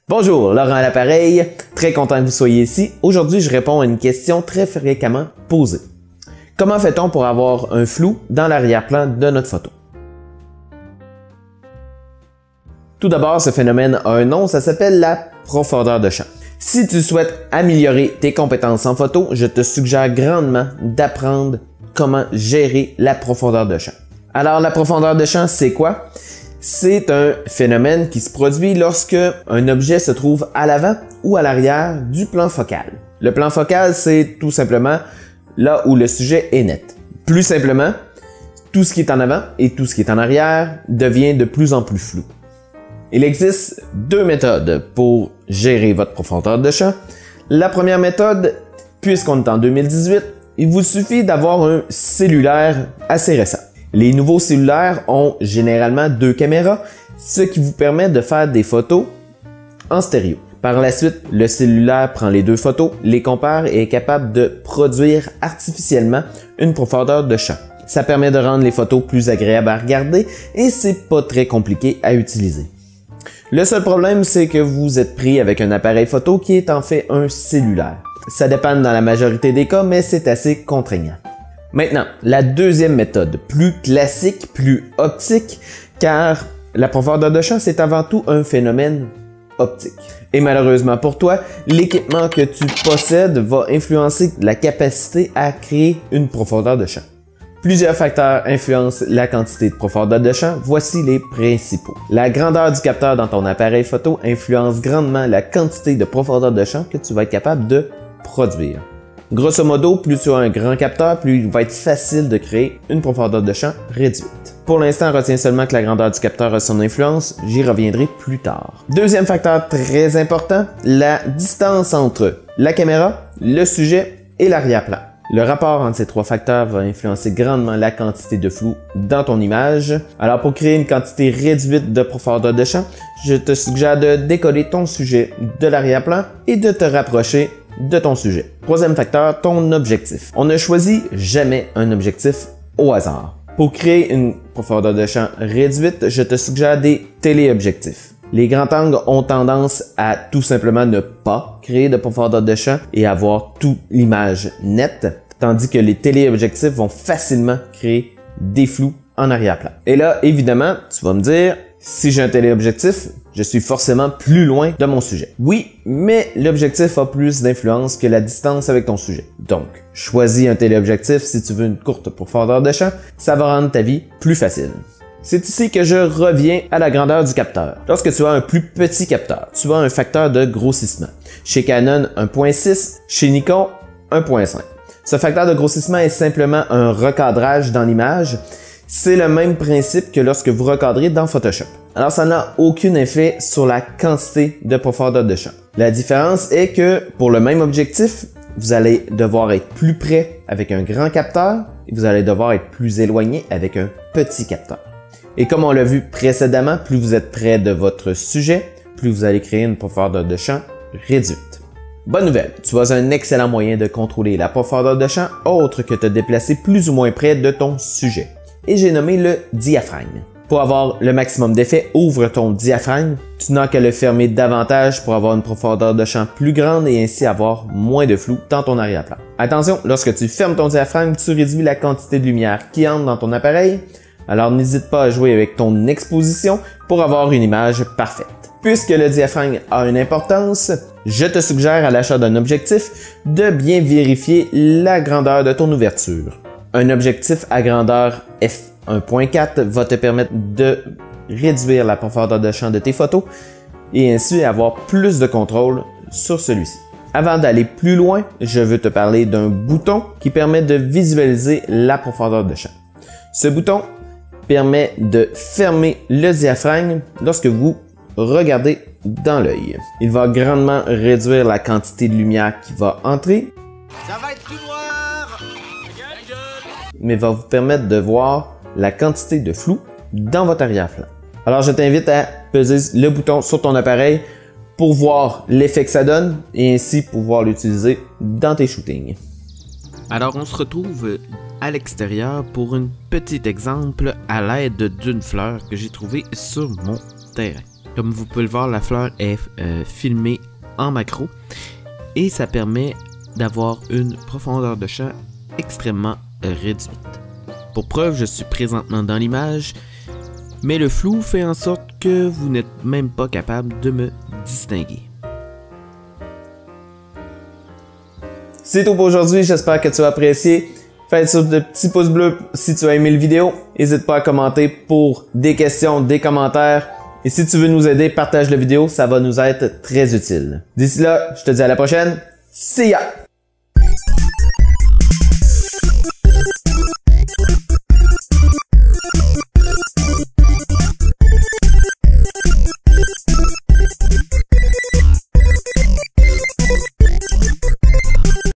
Bonjour, Laurent à l'appareil, très content que vous soyez ici. Aujourd'hui, je réponds à une question très fréquemment posée. Comment fait-on pour avoir un flou dans l'arrière-plan de notre photo? Tout d'abord, ce phénomène a un nom, ça s'appelle la profondeur de champ. Si tu souhaites améliorer tes compétences en photo, je te suggère grandement d'apprendre comment gérer la profondeur de champ. Alors, la profondeur de champ, c'est quoi? C'est un phénomène qui se produit lorsque un objet se trouve à l'avant ou à l'arrière du plan focal. Le plan focal, c'est tout simplement là où le sujet est net. Plus simplement, tout ce qui est en avant et tout ce qui est en arrière devient de plus en plus flou. Il existe deux méthodes pour gérer votre profondeur de champ. La première méthode, puisqu'on est en 2018, il vous suffit d'avoir un cellulaire assez récent. Les nouveaux cellulaires ont généralement deux caméras, ce qui vous permet de faire des photos en stéréo. Par la suite, le cellulaire prend les deux photos, les compare et est capable de produire artificiellement une profondeur de champ. Ça permet de rendre les photos plus agréables à regarder et c'est pas très compliqué à utiliser. Le seul problème, c'est que vous êtes pris avec un appareil photo qui est en fait un cellulaire. Ça dépend dans la majorité des cas, mais c'est assez contraignant. Maintenant, la deuxième méthode, plus classique, plus optique, car la profondeur de champ, c'est avant tout un phénomène optique. Et malheureusement pour toi, l'équipement que tu possèdes va influencer la capacité à créer une profondeur de champ. Plusieurs facteurs influencent la quantité de profondeur de champ, voici les principaux. La grandeur du capteur dans ton appareil photo influence grandement la quantité de profondeur de champ que tu vas être capable de produire. Grosso modo, plus tu as un grand capteur, plus il va être facile de créer une profondeur de champ réduite. Pour l'instant, retiens seulement que la grandeur du capteur a son influence, j'y reviendrai plus tard. Deuxième facteur très important, la distance entre la caméra, le sujet et l'arrière-plan. Le rapport entre ces trois facteurs va influencer grandement la quantité de flou dans ton image. Alors pour créer une quantité réduite de profondeur de champ, je te suggère de décoller ton sujet de l'arrière-plan et de te rapprocher de ton sujet. Troisième facteur, ton objectif. On ne choisit jamais un objectif au hasard. Pour créer une profondeur de champ réduite, je te suggère des téléobjectifs. Les grands angles ont tendance à tout simplement ne pas créer de profondeur de champ et avoir toute l'image nette, tandis que les téléobjectifs vont facilement créer des flous en arrière-plan. Et là, évidemment, tu vas me dire, si j'ai un téléobjectif, je suis forcément plus loin de mon sujet. Oui, mais l'objectif a plus d'influence que la distance avec ton sujet. Donc, choisis un téléobjectif si tu veux une courte profondeur de champ, ça va rendre ta vie plus facile. C'est ici que je reviens à la grandeur du capteur. Lorsque tu as un plus petit capteur, tu as un facteur de grossissement. Chez Canon, 1.6, chez Nikon, 1.5. Ce facteur de grossissement est simplement un recadrage dans l'image. C'est le même principe que lorsque vous recadrez dans Photoshop. Alors ça n'a aucun effet sur la quantité de profondeur de champ. La différence est que pour le même objectif, vous allez devoir être plus près avec un grand capteur et vous allez devoir être plus éloigné avec un petit capteur. Et comme on l'a vu précédemment, plus vous êtes près de votre sujet, plus vous allez créer une profondeur de champ réduite. Bonne nouvelle, tu as un excellent moyen de contrôler la profondeur de champ autre que te déplacer plus ou moins près de ton sujet. Et j'ai nommé le diaphragme. Pour avoir le maximum d'effet, ouvre ton diaphragme. Tu n'as qu'à le fermer davantage pour avoir une profondeur de champ plus grande et ainsi avoir moins de flou dans ton arrière-plan. Attention, lorsque tu fermes ton diaphragme, tu réduis la quantité de lumière qui entre dans ton appareil. Alors n'hésite pas à jouer avec ton exposition pour avoir une image parfaite. Puisque le diaphragme a une importance, je te suggère à l'achat d'un objectif de bien vérifier la grandeur de ton ouverture. Un objectif à grandeur f1.4 va te permettre de réduire la profondeur de champ de tes photos et ainsi avoir plus de contrôle sur celui-ci. Avant d'aller plus loin, je veux te parler d'un bouton qui permet de visualiser la profondeur de champ. Ce bouton permet de fermer le diaphragme lorsque vous regardez dans l'œil. Il va grandement réduire la quantité de lumière qui va entrer. Ça va être tout noir! Mais va vous permettre de voir la quantité de flou dans votre arrière-plan. Alors je t'invite à peser le bouton sur ton appareil pour voir l'effet que ça donne et ainsi pouvoir l'utiliser dans tes shootings. Alors on se retrouve à l'extérieur pour un petit exemple à l'aide d'une fleur que j'ai trouvée sur mon terrain. Comme vous pouvez le voir, la fleur est filmée en macro et ça permet d'avoir une profondeur de champ extrêmement réduite. Pour preuve, je suis présentement dans l'image, mais le flou fait en sorte que vous n'êtes même pas capable de me distinguer. C'est tout pour aujourd'hui, j'espère que tu as apprécié. Fais sur le petit pouce bleu si tu as aimé la vidéo. N'hésite pas à commenter pour des questions, des commentaires. Et si tu veux nous aider, partage la vidéo, ça va nous être très utile. D'ici là, je te dis à la prochaine. See ya!